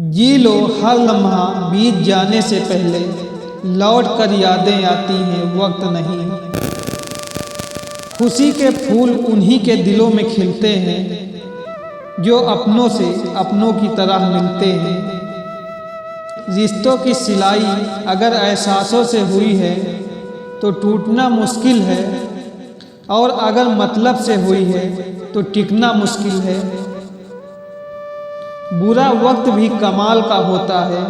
जी लो हर लम्हा बीत जाने से पहले, लौट कर यादें आती हैं वक्त नहीं। खुशी के फूल उन्हीं के दिलों में खिलते हैं जो अपनों से अपनों की तरह मिलते हैं। रिश्तों की सिलाई अगर एहसासों से हुई है तो टूटना मुश्किल है, और अगर मतलब से हुई है तो टिकना मुश्किल है। बुरा वक्त भी कमाल का होता है,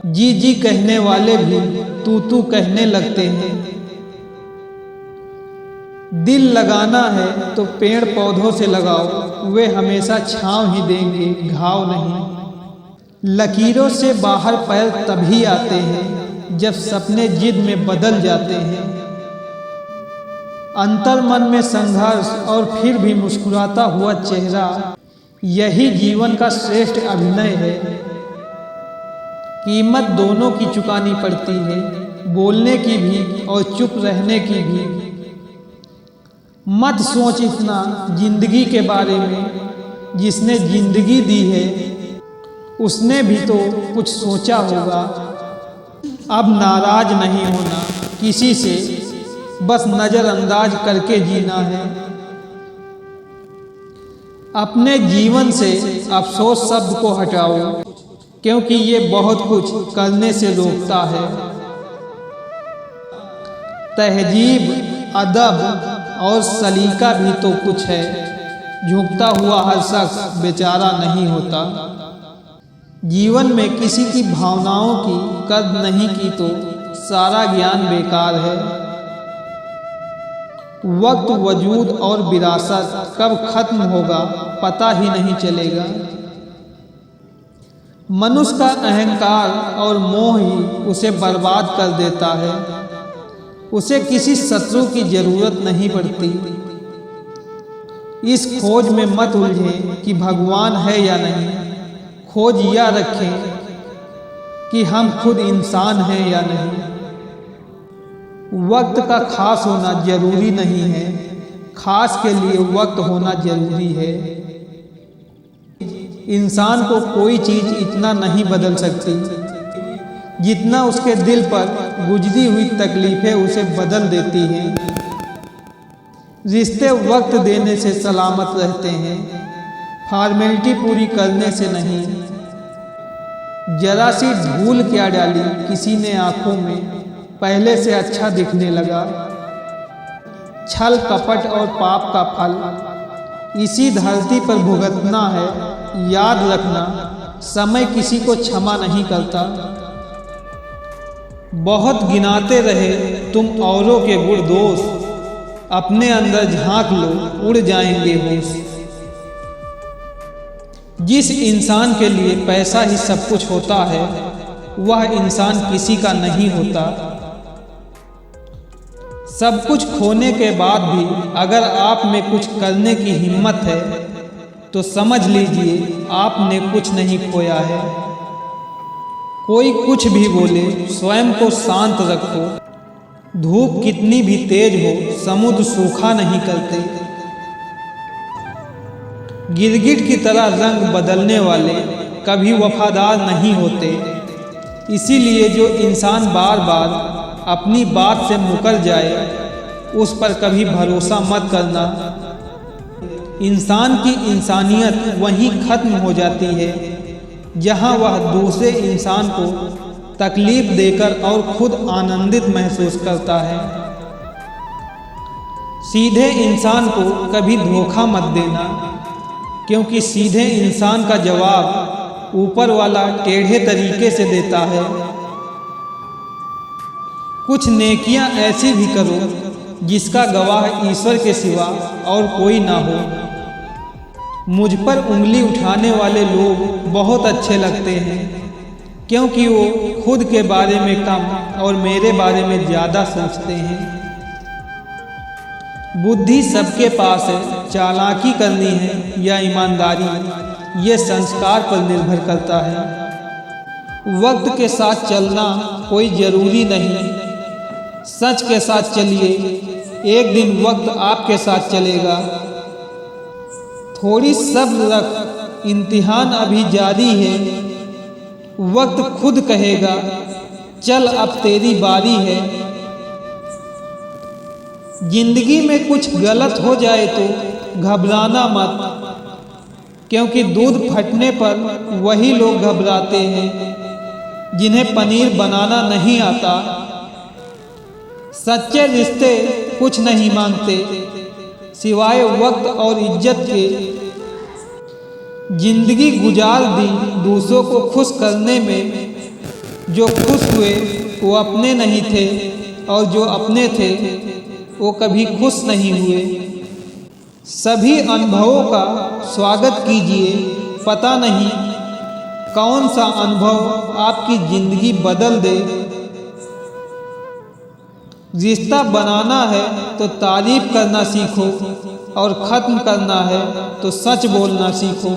जी जी कहने वाले भी तू कहने लगते हैं। दिल लगाना है तो पेड़ पौधों से लगाओ, वे हमेशा छांव ही देंगे, घाव नहीं। लकीरों से बाहर पैर तभी आते हैं जब सपने जिद में बदल जाते हैं। अंतर मन में संघर्ष और फिर भी मुस्कुराता हुआ चेहरा, यही जीवन का श्रेष्ठ अभिनय है। कीमत दोनों की चुकानी पड़ती है, बोलने की भी और चुप रहने की भी। मत सोच इतना जिंदगी के बारे में, जिसने जिंदगी दी है उसने भी तो कुछ सोचा होगा। अब नाराज नहीं होना किसी से, बस नज़रअंदाज करके जीना है। अपने जीवन से अफसोस शब्द को हटाओ, क्योंकि ये बहुत कुछ करने से रोकता है। तहजीब, अदब और सलीका भी तो कुछ है। झुकता हुआ हर शख्स बेचारा नहीं होता। जीवन में किसी की भावनाओं की कद्र नहीं की तो सारा ज्ञान बेकार है। वक्त, वजूद और विरासत कब खत्म होगा पता ही नहीं चलेगा। मनुष्य का अहंकार और मोह ही उसे बर्बाद कर देता है। उसे किसी शत्रु की जरूरत नहीं पड़ती। इस खोज में मत उलझें कि भगवान है या नहीं। खोज यह रखें कि हम खुद इंसान हैं या नहीं। वक्त का खास होना जरूरी नहीं है, खास के लिए वक्त होना जरूरी है। इंसान को कोई चीज़ इतना नहीं बदल सकती जितना उसके दिल पर गुजरी हुई तकलीफ़ें उसे बदल देती हैं। रिश्ते वक्त देने से सलामत रहते हैं, फॉर्मेलिटी पूरी करने से नहीं। जरा सी धूल क्या डाली किसी ने आँखों में, पहले से अच्छा दिखने लगा। छल, कपट और पाप का फल इसी धरती पर भुगतना है। याद रखना, समय किसी को क्षमा नहीं करता। बहुत गिनाते रहे तुम औरों के गुण दोष, अपने अंदर झांक लो उड़ जाएंगे होश। जिस इंसान के लिए पैसा ही सब कुछ होता है, वह इंसान किसी का नहीं होता। सब कुछ खोने के बाद भी अगर आप में कुछ करने की हिम्मत है तो समझ लीजिए आपने कुछ नहीं खोया है। कोई कुछ भी बोले, स्वयं को शांत रखो। धूप कितनी भी तेज हो, समुद्र सूखा नहीं करते। गिरगिट की तरह रंग बदलने वाले कभी वफादार नहीं होते। इसीलिए जो इंसान बार बार अपनी बात से मुकर जाए, उस पर कभी भरोसा मत करना। इंसान की इंसानियत वहीं खत्म हो जाती है जहां वह दूसरे इंसान को तकलीफ देकर और खुद आनंदित महसूस करता है। सीधे इंसान को कभी धोखा मत देना, क्योंकि सीधे इंसान का जवाब ऊपर वाला टेढ़े तरीके से देता है। कुछ नेकियां ऐसी भी करो जिसका गवाह ईश्वर के सिवा और कोई ना हो। मुझ पर उंगली उठाने वाले लोग बहुत अच्छे लगते हैं, क्योंकि वो खुद के बारे में कम और मेरे बारे में ज़्यादा सोचते हैं। बुद्धि सबके पास है, चालाकी करनी है या ईमानदारी, ये संस्कार पर निर्भर करता है। वक्त के साथ चलना कोई ज़रूरी नहीं। सच के साथ चलिए, एक दिन वक्त आपके साथ चलेगा। थोड़ी सब्र रख, इम्तिहान अभी जारी है। वक्त खुद कहेगा चल अब तेरी बारी है। जिंदगी में कुछ गलत हो जाए तो घबराना मत, क्योंकि दूध फटने पर वही लोग घबराते हैं जिन्हें पनीर बनाना नहीं आता। सच्चे रिश्ते कुछ नहीं मांगते सिवाय वक्त और इज्जत के। जिंदगी गुजार दी दूसरों को खुश करने में, जो खुश हुए वो अपने नहीं थे और जो अपने थे वो कभी खुश नहीं हुए। सभी अनुभवों का स्वागत कीजिए, पता नहीं कौन सा अनुभव आपकी ज़िंदगी बदल दे। रिश्ता बनाना है तो तारीफ करना सीखो और ख़त्म करना है तो सच बोलना सीखो।